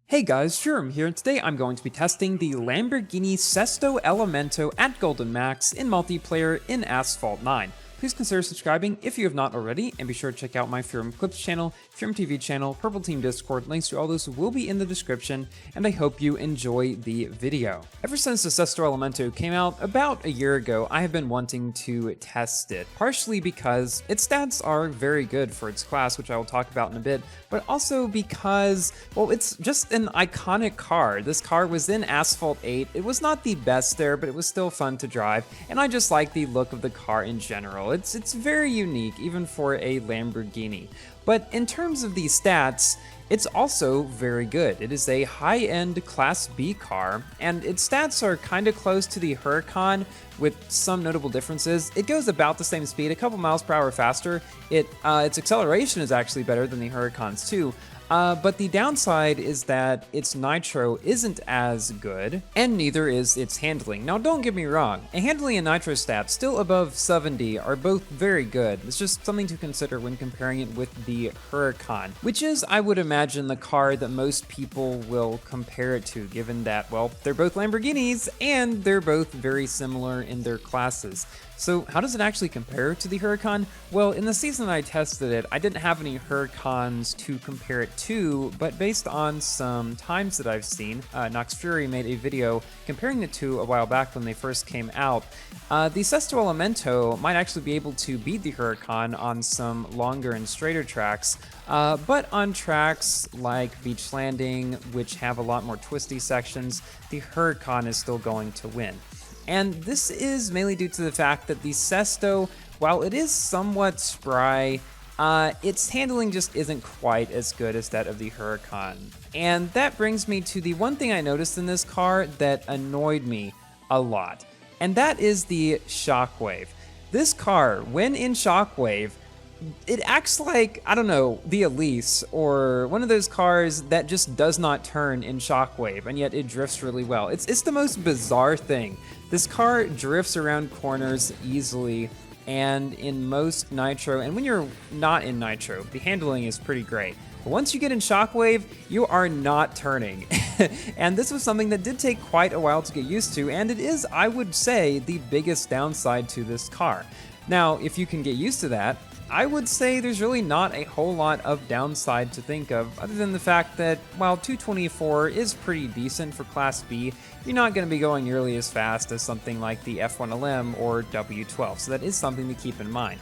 Hey guys, Sherm here, and today I'm going to be testing the Lamborghini Sesto Elemento at Golden Max in multiplayer in Asphalt 9. Please consider subscribing if you have not already, and be sure to check out my Furum Clips channel, Furum TV channel, Purple Team Discord. Links to all those will be in the description, and I hope you enjoy the video. Ever since the Sesto Elemento came out about a year ago, I have been wanting to test it, partially because its stats are very good for its class, which I will talk about in a bit, but also because, well, it's just an iconic car. This car was in Asphalt 8. It was not the best there, but it was still fun to drive, and I just like the look of the car in general. It's very unique, even for a Lamborghini. But in terms of the stats, it's also very good. It is a high-end Class B car, and its stats are kind of close to the Huracan with some notable differences. It goes about the same speed, a couple miles per hour faster. Its acceleration is actually better than the Huracan's too. But the downside is that its nitro isn't as good, and neither is its handling. Now, don't get me wrong, a handling and nitro stats still above 70 are both very good. It's just something to consider when comparing it with the Huracan, which is, I would imagine, the car that most people will compare it to, given that, well, they're both Lamborghinis, and they're both very similar in their classes. So how does it actually compare to the Huracan? Well, in the season I tested it, I didn't have any Huracans to compare it to, but based on some times that I've seen, Nox Fury made a video comparing the two a while back when they first came out. The Sesto Elemento might actually be able to beat the Huracan on some longer and straighter tracks, but on tracks like Beach Landing, which have a lot more twisty sections, the Huracan is still going to win. And this is mainly due to the fact that the Sesto, while it is somewhat spry, its handling just isn't quite as good as that of the Huracan. And that brings me to the one thing I noticed in this car that annoyed me a lot, and that is the Shockwave. This car, when in Shockwave, it acts like, I don't know, the Elise, or one of those cars that just does not turn in Shockwave, and yet it drifts really well. It's the most bizarre thing. This car drifts around corners easily, and in most nitro, and when you're not in nitro, the handling is pretty great. But once you get in Shockwave, you are not turning. And this was something that did take quite a while to get used to, and it is, I would say, the biggest downside to this car. Now, if you can get used to that, I would say there's really not a whole lot of downside to think of, other than the fact that while 224 is pretty decent for Class B, you're not going to be going nearly as fast as something like the F1LM or W12, so that is something to keep in mind.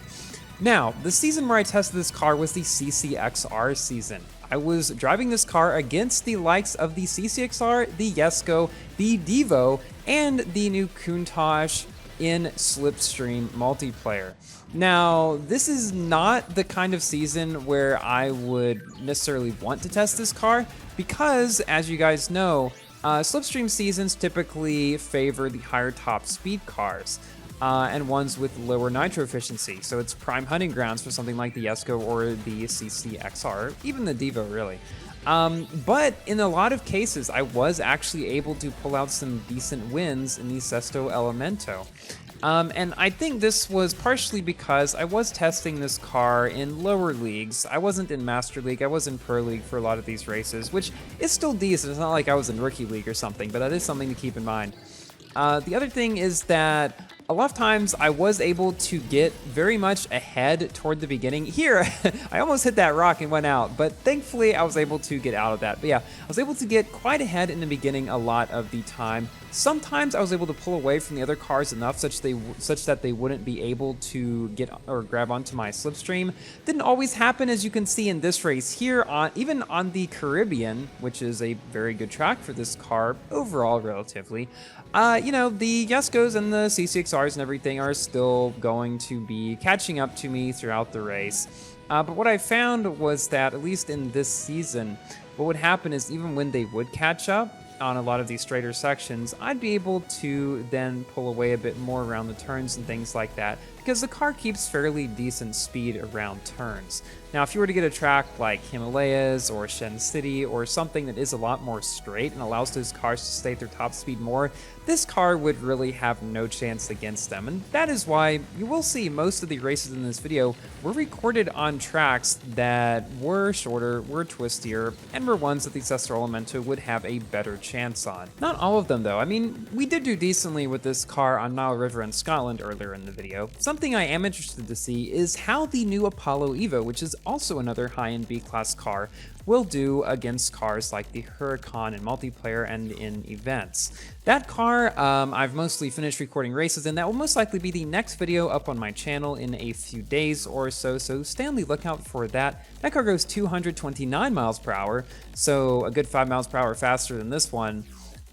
Now, the season where I tested this car was the CCXR season. I was driving this car against the likes of the CCXR, the Jesko, the Devo, and the new Countach in slipstream multiplayer. Now, this is not the kind of season where I would necessarily want to test this car because, as you guys know, slipstream seasons typically favor the higher top speed cars and ones with lower nitro efficiency, so it's prime hunting grounds for something like the Jesko or the CCXR, even the Devo really. But in a lot of cases, I was actually able to pull out some decent wins in the Sesto Elemento. And I think this was partially because I was testing this car in lower leagues. I wasn't in Master League, I was in Pro League for a lot of these races, which is still decent. It's not like I was in Rookie League or something, but that is something to keep in mind. The other thing is that a lot of times I was able to get very much ahead toward the beginning. Here, I almost hit that rock and went out, but thankfully I was able to get out of that. But yeah, I was able to get quite ahead in the beginning a lot of the time. Sometimes I was able to pull away from the other cars enough such that they wouldn't be able to get or grab onto my slipstream. Didn't always happen, as you can see in this race here, even on the Caribbean, which is a very good track for this car overall relatively. You know, the Jeskos and the CCXRs and everything are still going to be catching up to me throughout the race. But what I found was that, at least in this season, what would happen is even when they would catch up on a lot of these straighter sections, I'd be able to then pull away a bit more around the turns and things like that, because the car keeps fairly decent speed around turns. Now, if you were to get a track like Himalayas or Shen City or something that is a lot more straight and allows those cars to stay at their top speed more, this car would really have no chance against them. And that is why you will see most of the races in this video were recorded on tracks that were shorter, were twistier, and were ones that the Sesto Elemento would have a better chance on. Not all of them though. I mean, we did do decently with this car on Nile River in Scotland earlier in the video. Something I am interested to see is how the new Apollo Evo, which is also another high-end B-class car, will do against cars like the Huracan in multiplayer and in events. That car, I've mostly finished recording races, and that will most likely be the next video up on my channel in a few days or so stay on the lookout for that. That car goes 229 miles per hour, so a good 5 miles per hour faster than this one.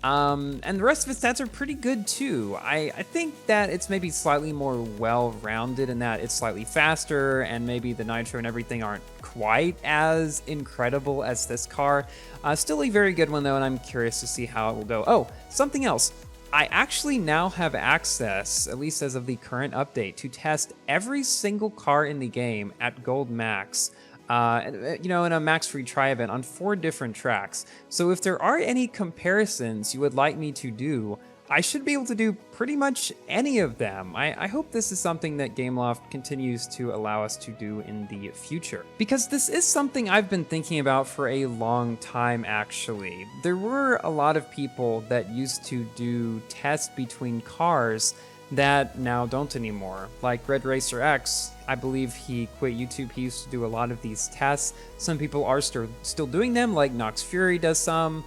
And the rest of its stats are pretty good too. I think that it's maybe slightly more well-rounded in that it's slightly faster, and maybe the nitro and everything aren't quite as incredible as this car. Still a very good one though, and I'm curious to see how it will go. Oh, something else. I actually now have access, at least as of the current update, to test every single car in the game at Gold Max. In a max free try event on 4 different tracks. So if there are any comparisons you would like me to do, I should be able to do pretty much any of them. I hope this is something that Gameloft continues to allow us to do in the future, because this is something I've been thinking about for a long time actually. There were a lot of people that used to do tests between cars that now don't anymore. Like Red Racer X, I believe he quit YouTube. He used to do a lot of these tests. Some people are still doing them, like Nox Fury does some.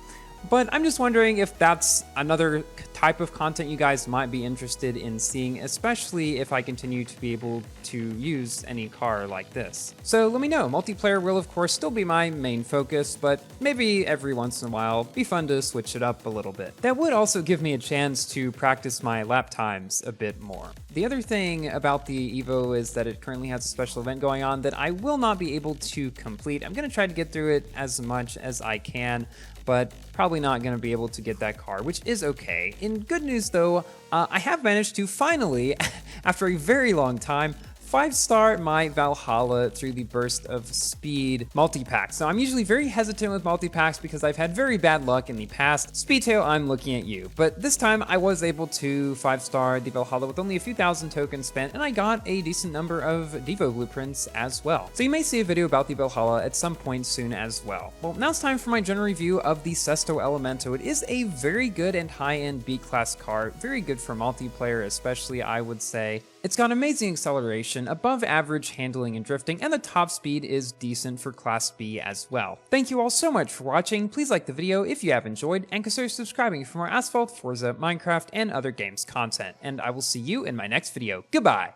But I'm just wondering if that's another type of content you guys might be interested in seeing, especially if I continue to be able to use any car like this. So let me know. Multiplayer will of course still be my main focus, but maybe every once in a while be fun to switch it up a little bit. That would also give me a chance to practice my lap times a bit more. The other thing about the Evo is that it currently has a special event going on that I will not be able to complete. I'm going to try to get through it as much as I can, but probably not going to be able to get that car, which is okay. In good news though, I have managed to finally, after a very long time, 5-star my Valhalla through the Burst of Speed multi-packs. Now, I'm usually very hesitant with multi-packs because I've had very bad luck in the past. Speedtail, I'm looking at you. But this time I was able to 5-star the Valhalla with only a few thousand tokens spent, and I got a decent number of Devo blueprints as well. So you may see a video about the Valhalla at some point soon as well. Well, now it's time for my general review of the Sesto Elemento. It is a very good and high-end B-class car, very good for multiplayer especially, I would say. It's got amazing acceleration, above average handling and drifting, and the top speed is decent for Class B as well. Thank you all so much for watching. Please like the video if you have enjoyed, and consider subscribing for more Asphalt, Forza, Minecraft, and other games content. And I will see you in my next video. Goodbye!